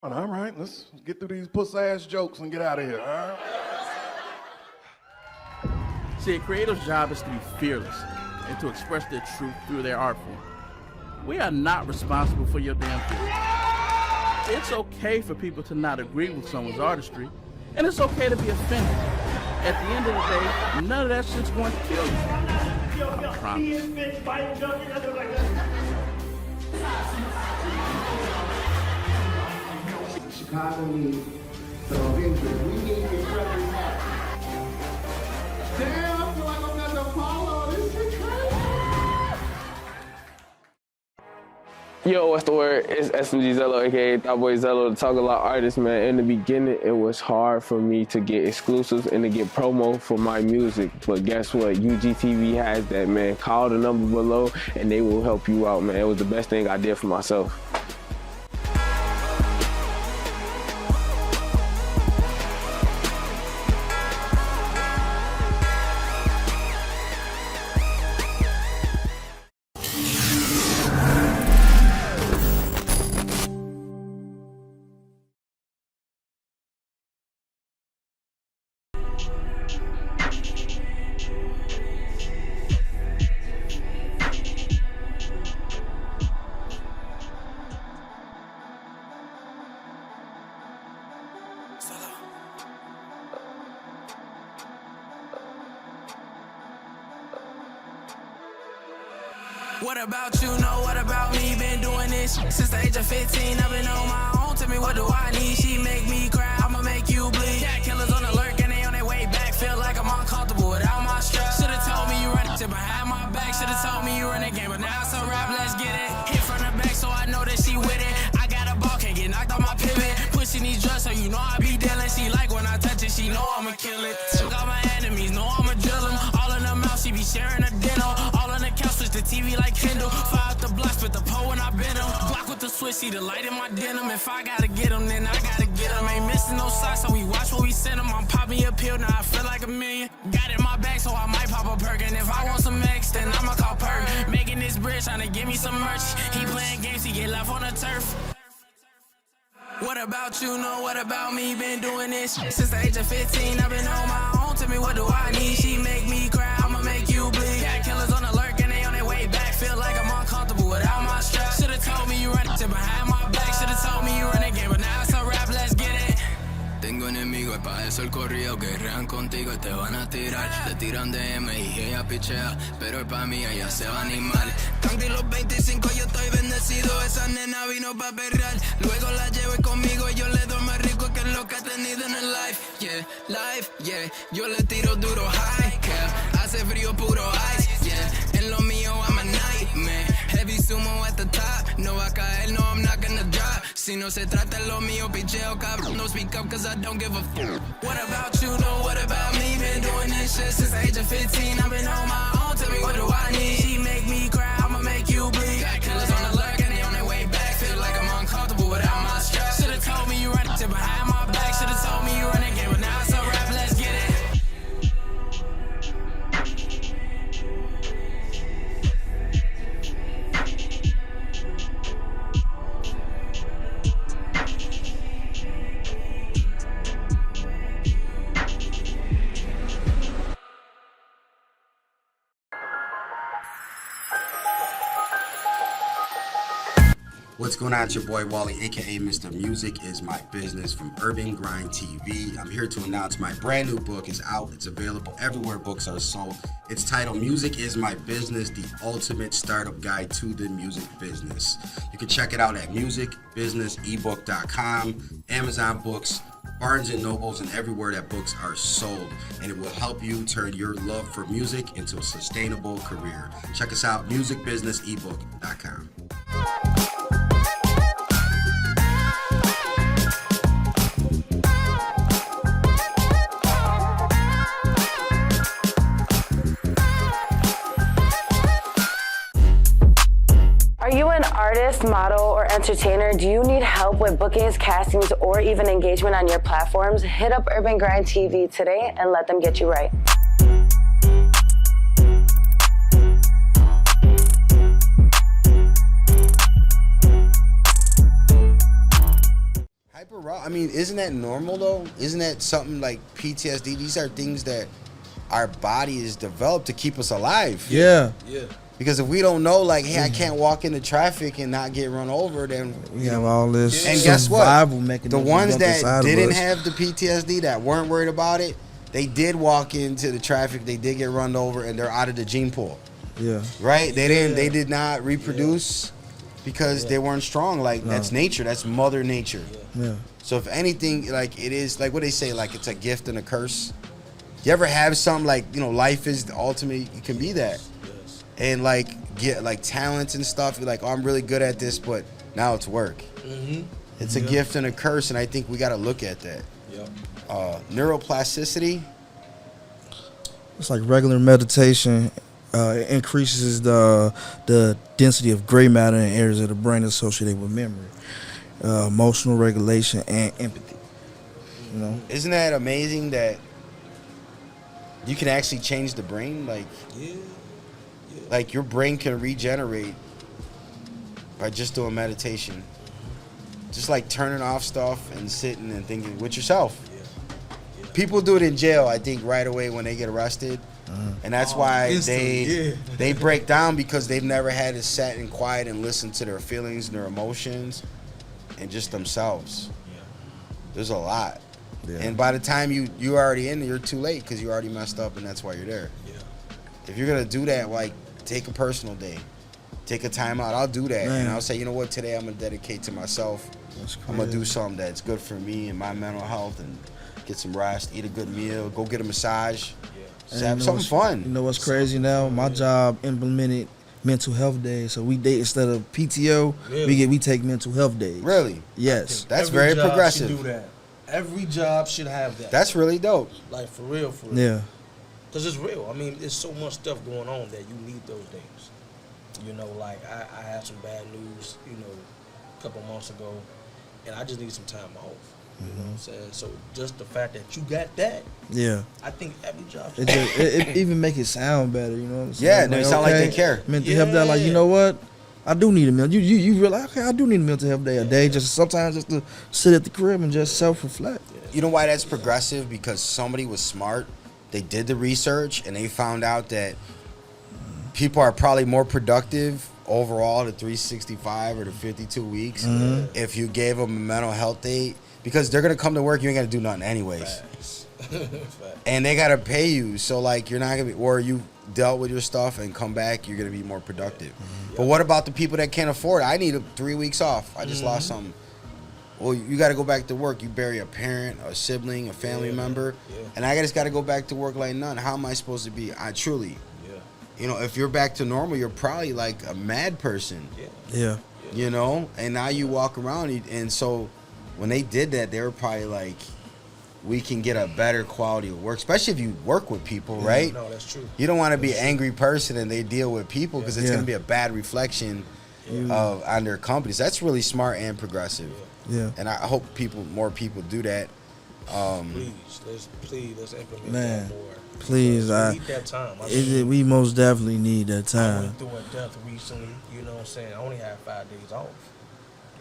All right, let's get through these puss-ass jokes and get out of here, all right? See, a creative's job is to be fearless and to express their truth through their art form. We are not responsible for your damn feelings. It's okay for people to not agree with someone's artistry, and it's okay to be offended. At the end of the day, none of that shit's going to kill you. I promise. Chicago needs some Avengers. We need to credit that. Damn, I feel like I'm at the Apollo. This shit crazy. Yo, what's the word? It's SMG Zello, aka Thought Boy Zello, the Talk A Lot artist, man. In the beginning, it was hard for me to get exclusives and to get promo for my music. But guess what? UGTV has that, man. Call the number below and they will help you out, man. It was the best thing I did for myself. What about you? Know what about me? Been doing this since the age of 15. I've been on my own. Tell me what do I need? She make me cry. I'ma make you bleed. Yeah, killers on alert and they on their way back. Feel like I'm uncomfortable without my strap. Should've told me you run it behind my back. Should've told me you run the game, but now it's a rap. Let's get it. Hit from the back, so I know that she with it. I got a ball, can't get knocked off my pivot. Pushing these drugs, so you know I be dealing. She like when I touch it, she know I'ma kill it. Took out my enemies, know I'ma drill them. All in the mouth, she be sharing a dinner. All on the couch, switch the TV like Kindle. Fire up the block, spit the pole when I bend them. Block with the switch, see the light in my denim. If I gotta get them, then I gotta get them. Ain't missing no shots, so we watch what we send them. I'm popping a pill, now I feel like a million. Got it in my bag, so I might pop a perk. And if I want some X, then I'ma call perk. Making this bridge, trying to give me some merch. He playing games, he get left on the turf. What about you? Know what about me? Been doing this since the age of 15. I've been on my own. Tell me what do I need? She make me cry. I'ma make you bleed. Yeah, killers on alert and they on their way back. Feel like I'm uncomfortable without my strap. Should've told me you run it behind my back. Should've told me you run the game, but now it's a rap. Let's get it. Tengo enemigos, pa' eso el corrido, guerrean contigo y te van a tirar. Te tiran DM y ella pichea, pero pa' mí ella se va a animar. Tranqui los 25 yo estoy bendecido, esa nena vino pa' perrear. Luego la llevo conmigo y yo le doy más rico que lo que he tenido en el life, yeah. Yo le tiro duro high cap, hace frío puro ice, yeah. En lo mío I'm a nightmare, heavy sumo at the top. No va a caer, no I'm not gonna drop. Si no se trata de lo mío, picheo cabrón. No speak up cause I don't give a fuck. What about you? Know what about me? Been doing this shit since the age of 15. I've been on my own. Tell me what do I need? She make me cry. I'ma make you bleed. Got killers on the lurk and they on their way back. Feel like I'm uncomfortable without my strap. Should've told me you run it behind my back. Should've told me you run the game, but now it's a rap. Let's get it. What's going on? It's your boy Wally, aka Mr. Music Is My Business from UrbanGrindTV. I'm here to announce my brand new book is out. It's available everywhere books are sold. It's titled Music Is My Business, the ultimate startup guide to the music business. You can check it out at musicbusinessebook.com, Amazon Books, Barnes & Nobles, and everywhere that books are sold. And it will help you turn your love for music into a sustainable career. Check us out, musicbusinessebook.com. Are you an artist, model, or entertainer? Do you need help with bookings, castings, or even engagement on your platforms? Hit up UrbanGrindTV today and let them get you right. I mean, isn't that normal though? Isn't that something like PTSD? These are things that our body is developed to keep us alive. Yeah. Yeah. Because if we don't know, like, hey, I can't walk into traffic and not get run over, then we have all this and guess what? mechanism. The ones that didn't have the PTSD, that weren't worried about it, they did walk into the traffic, they did get run over, and they're out of the gene pool. Yeah. Right? They did not reproduce because they weren't strong. Like, that's nature. That's Mother Nature. Yeah. So if anything, like, it is, like what they say, like, it's a gift and a curse. You ever have something like, you know, life is the ultimate, you can be that. And like get like talents and stuff. You're like, oh, I'm really good at this, but now it's work. It's a gift and a curse, and I think we got to look at that. Neuroplasticity. It's like regular meditation. It increases the density of gray matter in areas of the brain associated with memory, emotional regulation, and empathy. You know, isn't that amazing that you can actually change the brain? Like, like your brain can regenerate by just doing meditation. Just like turning off stuff and sitting and thinking with yourself. People do it in jail, I think, right away when they get arrested. And that's why they break down, because they've never had to sit and quiet and listen to their feelings and their emotions and just themselves. There's a lot. And by the time you're already in there, you're too late because you already messed up, and that's why you're there. If you're going to do that, like, take a personal day. Take a time out. I'll do that. And I'll say, you know what, today I'm going to dedicate to myself. I'm going to do something that's good for me and my mental health, and get some rest, eat a good meal, go get a massage. Have something fun. You know what's crazy now? My job implemented mental health days. So we date, instead of PTO, we take mental health days. Really? Yes. That's very progressive. Should do that. Every job should have that. That's really dope. Like, for real, for real. Yeah. Because it's real. I mean, there's so much stuff going on that you need those days. You know, like, I had some bad news, you know, a couple months ago, and I just need some time off. You know what I'm saying? So just the fact that you got that, I think every job should it even make it sound better, you know what I'm saying? Yeah, they sound like they care. Mental health day, like, you know what? I do need a mental. You realize, okay, I do need a mental health day a day. Just sometimes just to sit at the crib and just self-reflect. You know why that's progressive? Because somebody was smart. They did the research and they found out that people are probably more productive overall the 365 or the 52 weeks if you gave them a mental health day, because they're gonna come to work, you ain't gotta do nothing anyways. And they gotta pay you, so like you're not gonna be, or you dealt with your stuff and come back, you're gonna be more productive. But what about the people that can't afford it? I need 3 weeks off. I just lost something. Well, you got to go back to work. You bury a parent, a sibling, a family member, and I just got to go back to work like none. How am I supposed to be? I truly, you know, if you're back to normal, you're probably like a mad person. Yeah. You know, and now you walk around, and so when they did that, they were probably like, we can get a better quality of work, especially if you work with people, right? No, that's true. You don't want to be an angry person and they deal with people, because it's going to be a bad reflection on their companies. That's really smart and progressive. Yeah. And I hope more people do that. Let's implement Man, that more. please, we need that time. We most definitely need that I time. went through a death recently, you know what I'm saying? I only had 5 days off.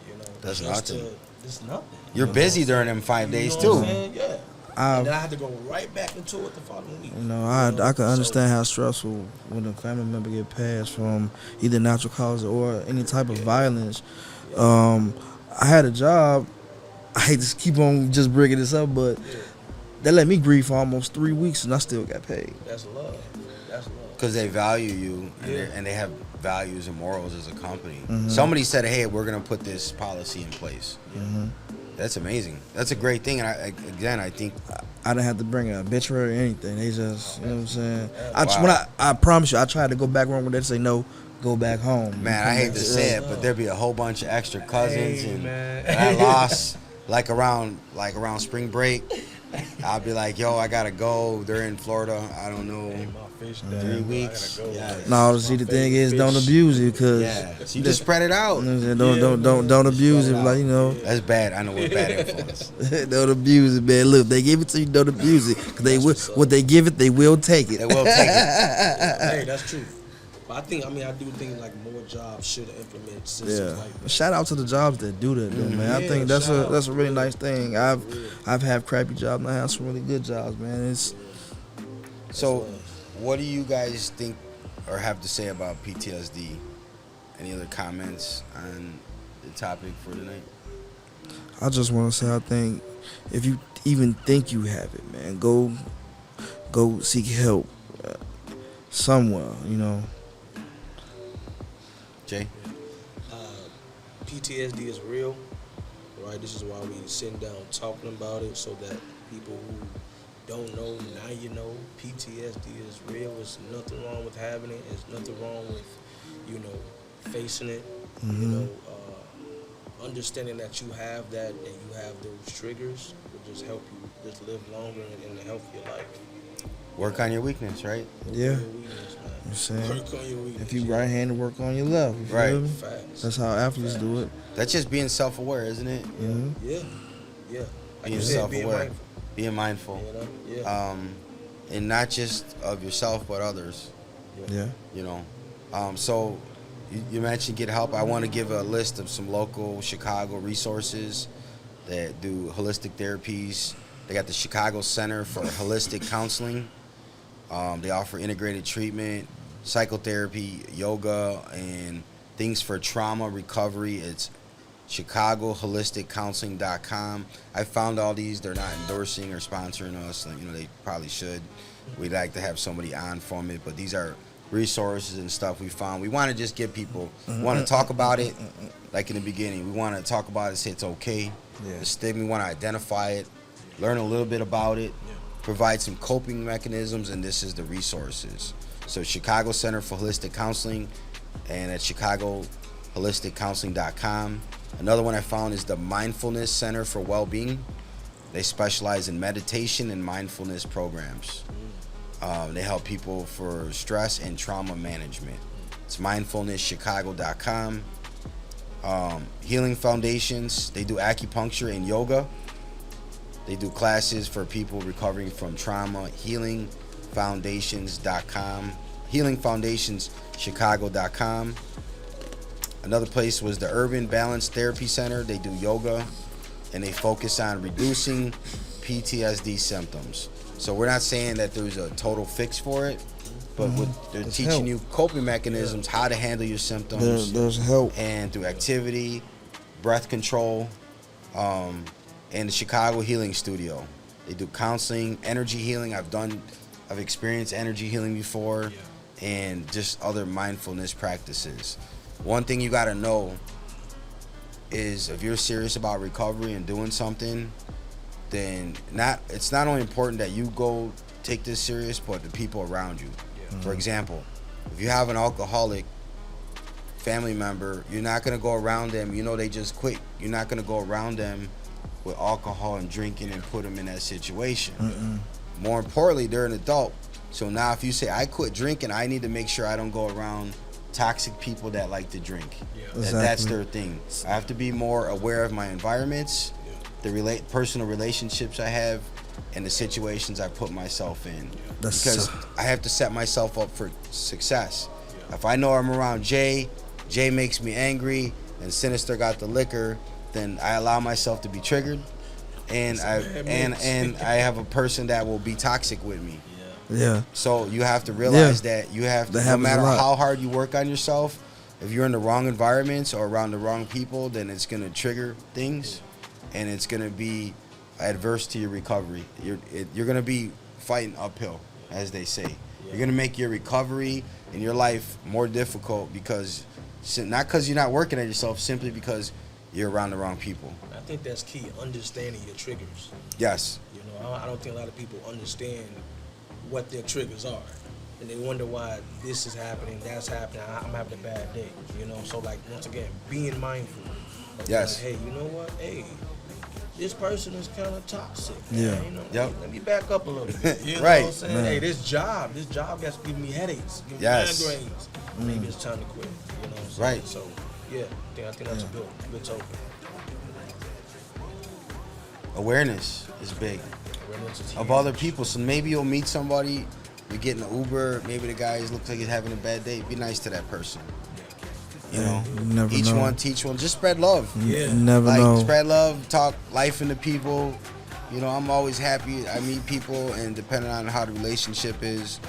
You know, That's nothing. It's nothing. You're busy during them 5 days too. Yeah. And then I had to go right back into it the following week. You know, I can understand how stressful when a family member get passed from either natural causes or any type of violence. I had a job. I hate to keep on just bringing this up, but they let me grieve for almost 3 weeks and I still got paid. That's love. That's love. Because they value you and they have values and morals as a company. Somebody said, hey, we're going to put this policy in place. That's amazing. That's a great thing. And I think I didn't have to bring an obituary or anything. They just, you know what I'm saying? I promise you, I tried to go back home when they say no, go back home. Man, I hate to say it, but there'd be a whole bunch of extra cousins and I lost like around spring break. I'll be like, yo, I gotta go. They're in Florida. I don't know. 3 weeks. No, see, the thing is, don't abuse it, cause you just spread it out. Don't abuse it, like, you know. That's bad. I know what's bad influence. Don't abuse it, man. Look, they give it to you, don't abuse it, cause they will. What they give it, they will take it. They will take it. Hey, that's true. But I do think like more jobs should implement systems like that. Shout out to the jobs that do that, though, man. I think that's a really nice thing. I've had crappy jobs, and I have some really good jobs, man. So, what do you guys think or have to say about PTSD? Any other comments on the topic for tonight? I just want to say, I think if you even think you have it, man, go seek help somewhere, you know. Jay? PTSD is real, right? This is why we sitting down talking about it, so that people who don't know, now you know. PTSD is real. There's nothing wrong with having it. There's nothing wrong with, you know, facing it. You know, understanding that you have that and you have those triggers will just help you just live longer and a healthier life. Work on your weakness, right? Yeah. I'm saying, if you right-handed, work on your left. You feel me? That's how athletes do it. That's just being self-aware, isn't it? Yeah. Like Being self-aware, being mindful. You know? And not just of yourself, but others. Yeah. You know, so you mentioned get help. I want to give a list of some local Chicago resources that do holistic therapies. They got the Chicago Center for Holistic Counseling. They offer integrated treatment, psychotherapy, yoga, and things for trauma recovery. It's ChicagoHolisticCounseling.com. I found all these. They're not endorsing or sponsoring us. You know, they probably should. We'd like to have somebody on from it, but these are resources and stuff we found. We want to just get people, want to talk about it, like in the beginning. We want to talk about it, say it's okay. The stigma, we want to identify it, learn a little bit about it, provide some coping mechanisms, and this is the resources. So Chicago Center for Holistic Counseling, and at ChicagoHolisticCounseling.com. Another one I found is the Mindfulness Center for Wellbeing. They specialize in meditation and mindfulness programs. They help people for stress and trauma management. It's mindfulnesschicago.com. Healing Foundations, they do acupuncture and yoga. They do classes for people recovering from trauma. HealingFoundations.com. HealingFoundationsChicago.com. Another place was the Urban Balance Therapy Center. They do yoga and they focus on reducing PTSD symptoms. So we're not saying that there's a total fix for it, but they're teaching you coping mechanisms, how to handle your symptoms. There's help. And through activity, breath control, and the Chicago Healing Studio. They do counseling, energy healing. I've experienced energy healing before, and just other mindfulness practices. One thing you gotta know is if you're serious about recovery and doing something, then it's not only important that you go take this serious, but the people around you. For example, if you have an alcoholic family member, you're not gonna go around them, you know they just quit. You're not gonna go around them with alcohol and drinking and put them in that situation. More importantly, they're an adult. So now if you say, I quit drinking, I need to make sure I don't go around toxic people that like to drink. That's their thing. I have to be more aware of my environments, the personal relationships I have, and the situations I put myself in. Because I have to set myself up for success. If I know I'm around Jay makes me angry, and Sinister got the liquor, then I allow myself to be triggered, and I have a person that will be toxic with me. So you have to realize that you have to, no matter how hard you work on yourself, if you're in the wrong environments or around the wrong people, then it's gonna trigger things, and it's gonna be adverse to your recovery. You're gonna be fighting uphill, as they say. You're gonna make your recovery in your life more difficult because not because you're not working at yourself, simply because you're around the wrong people. I think that's key, understanding your triggers. Yes. You know, I don't think a lot of people understand what their triggers are. And they wonder why this is happening, that's happening, I'm having a bad day. You know, so like, once again, being mindful. Yes. Like, hey, you know what? Hey, this person is kind of toxic. Yeah. Man. You know, let me back up a little bit. You know Right. what I'm saying? Hey, this job has giving me headaches, giving me migraines. Maybe it's time to quit. You know what I'm saying? Right. So, yeah, I think that's a good token. Awareness is big of other people. So maybe you'll meet somebody, you get in an Uber, maybe the guy looks like he's having a bad day. Be nice to that person. You know, never each know. one teach one. Just spread love. You never like, know. Spread love, talk life into people. You know, I'm always happy I meet people, and depending on how the relationship is,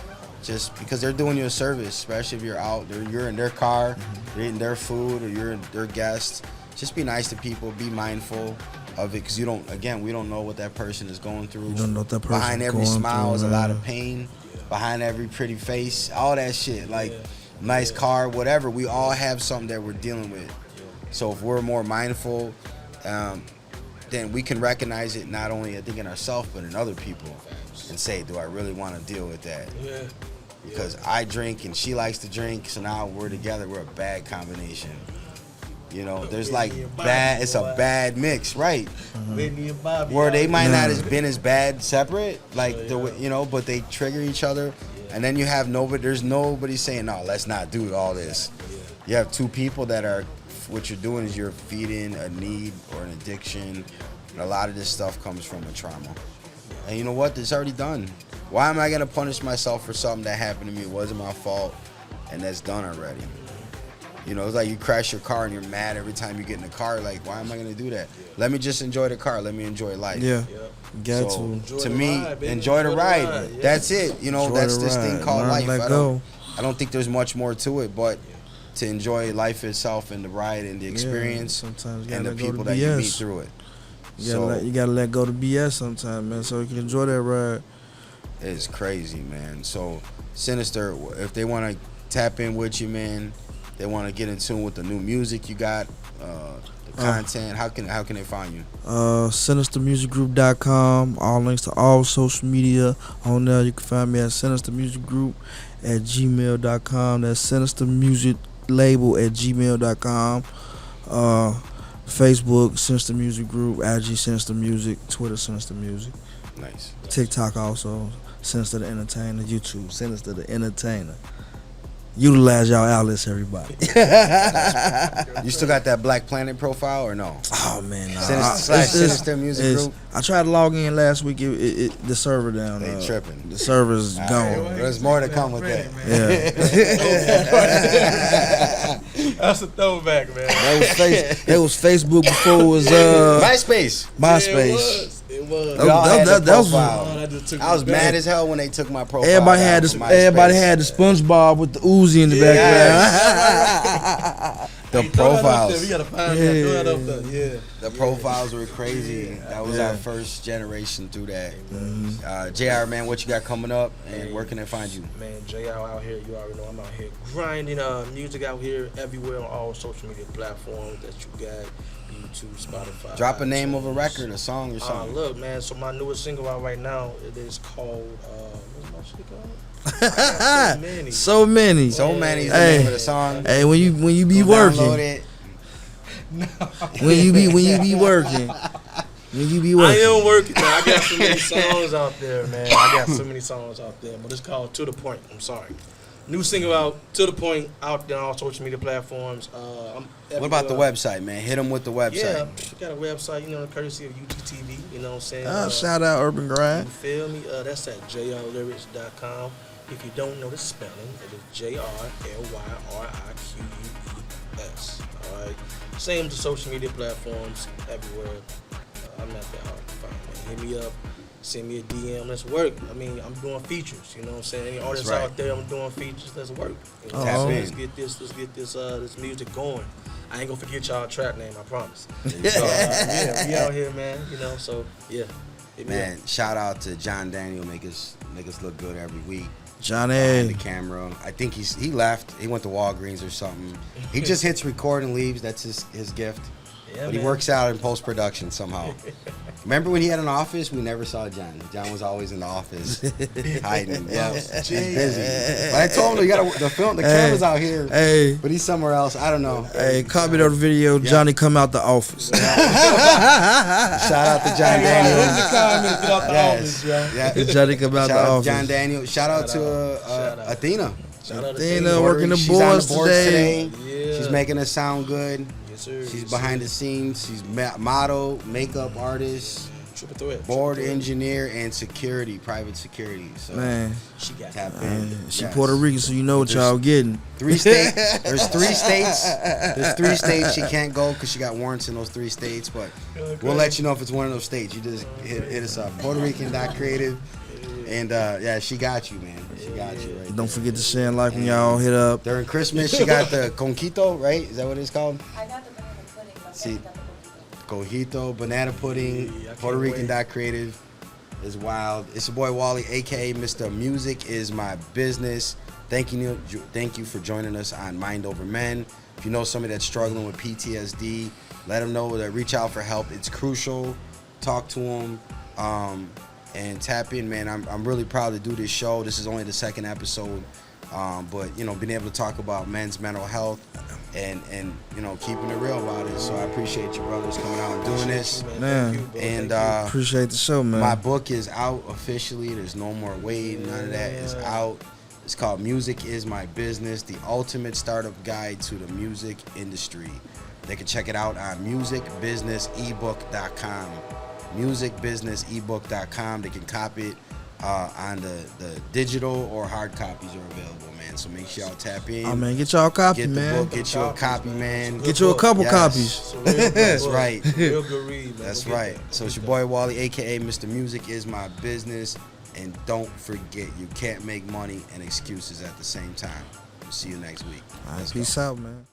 just because they're doing you a service, especially if you're out, you're in their car, you're eating their food, or you're their guest. Just be nice to people. Be mindful of it, because we don't know what that person is going through. You don't know what that person Behind every going smile through, is a lot man. of pain. Behind every pretty face, all that shit. Like, nice car, whatever. We all have something that we're dealing with. So if we're more mindful, then we can recognize it not only, I think, in ourselves, but in other people, and say, do I really want to deal with that? Yeah. Because I drink and she likes to drink, so now we're together, we're a bad combination. You know, there's like bad, it's a bad mix, right? Whitney and Bobby. Where they might not have been as bad separate, like, you know, but they trigger each other. And then you have there's nobody saying, no, let's not do all this. You have two people that are, what you're doing is you're feeding a need or an addiction. And a lot of this stuff comes from a trauma. And you know what? It's already done. Why am I going to punish myself for something that happened to me? It wasn't my fault, and that's done already. You know, it's like you crash your car and you're mad every time you get in the car. Like, why am I going to do that? Let me just enjoy the car. Let me enjoy life. Yeah. Got to me, enjoy the ride. Yeah. That's it. You know, that's this thing called life. I don't think there's much more to it, but to enjoy life itself and the ride and the experience sometimes and the people that you meet through it. You gotta let go to BS sometimes, man, so you can enjoy that ride. It's crazy, man. So, Sinister, if they want to tap in with you, man, they want to get in tune with the new music you got, the content, how can they find you? SinisterMusicGroup.com. All links to all social media on there. You can find me at SinisterMusicGroup at gmail.com. That's SinisterMusicLabel at gmail.com. Facebook, Sinister Music Group, IG Sinister Music, Twitter Sinister Music. Nice. TikTok also, Sinister the Entertainer, YouTube, Sinister the Entertainer. Utilize y'all outlets, everybody. You still got that Black Planet profile or no? Oh man, no. Sinister Music Group. I tried to log in last week. The server down. They tripping. The server's gone. There's more to come with that. Yeah. That's a throwback, man. That was Facebook before it was MySpace. MySpace. It was. I was mad as hell when they took my profile. Everybody had the SpongeBob with the Uzi in the background. The profiles. We gotta find that. Throw that up there. Yeah. The profiles were crazy. That was our first generation through that. JR, man, what you got coming up, and where can they find you? Man, JR out here. You already know I'm out here grinding music out here everywhere on all social media platforms that you got. YouTube, Spotify. Drop a name of a record, a song, or something. Look, man. So my newest single out right now, it is called. What's my shit called? So many. So many is the name of the song. Hey, when you be working. Download it. When you be working. I am working. Man. I got so many songs out there, man. But it's called To The Point. I'm sorry. New single out, To The Point, out there on all social media platforms. What about the website, man? Hit them with the website. Yeah, we got a website, courtesy of UGTV, you know what I'm saying? Shout out Urban Grind. You feel me? That's at jrlyrics.com. If you don't know the spelling, it is JRLYRIQUES. All right. Same to social media platforms everywhere. I'm not that hard to find, man. Hit me up, send me a DM, let's work. I mean, I'm doing features, you know what I'm saying? Any artists out there, I'm doing features, let's work. You know, let's get this music going. I ain't gonna forget y'all trap name, I promise. Yeah, we out here, man, you know, so yeah. Man, shout out to John Daniel, make us look good every week. Johnny. Behind the camera. I think he left. He went to Walgreens or something. He just hits record and leaves. That's his gift. Yeah, but he works out in post-production somehow. Remember when he had an office? We never saw John. John was always in the office hiding. Yeah, he's busy. But I told him, the camera's out here. Hey. But he's somewhere else. I don't know. Hey, copy that video. Johnny come out the office. Shout out to John Daniel. In the comments, get out the office, yo. Johnny come out the office. John Daniel. Shout out to Athena. Athena working the boards today. Yeah. She's making us sound good. Yes, sir. She's behind the scenes. She's model, makeup artist, board engineer, and private security. So man, she got tap in. She Puerto Rican, so you know what y'all getting. There's 3 states. There's 3 states she can't go because she got warrants in those 3 states. But we'll let you know if it's one of those states. You just hit us up. Puerto Rican.creative. And yeah, she got you, man. She got you right. Don't forget to share and like when y'all hit up. During Christmas, she got the conquito, right? Is that what it's called? I got the banana pudding. See, cojito, banana pudding, Puerto Rican.creative is wild. It's your boy Wally, aka Mr. Music is My Business. Thank you for joining us on Mind Over Men. If you know somebody that's struggling with PTSD, let them know that reach out for help. It's crucial. Talk to them. And tap in, man. I'm really proud to do this show. This is only the 2nd episode, but you know, being able to talk about men's mental health and you know, keeping it real about it. So I appreciate you brothers coming out and doing this, man. And appreciate the show, man. My book is out officially. There's no more waiting. None of that is out. It's called Music is My Business: The Ultimate Startup Guide to the Music Industry. They can check it out on musicbusinessebook.com. musicbusinessebook.com. They can copy it on the digital or hard copies are available, man. So make sure y'all tap in. Oh man, get y'all a copy, get the man. Book, get you a copy, man. Get you a couple copies. That's right. Real good read, man. That's right. So it's your boy Wally, aka Mr. Music is My Business. And don't forget, you can't make money and excuses at the same time. We'll see you next week. All right, peace out, man.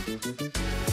Thank you.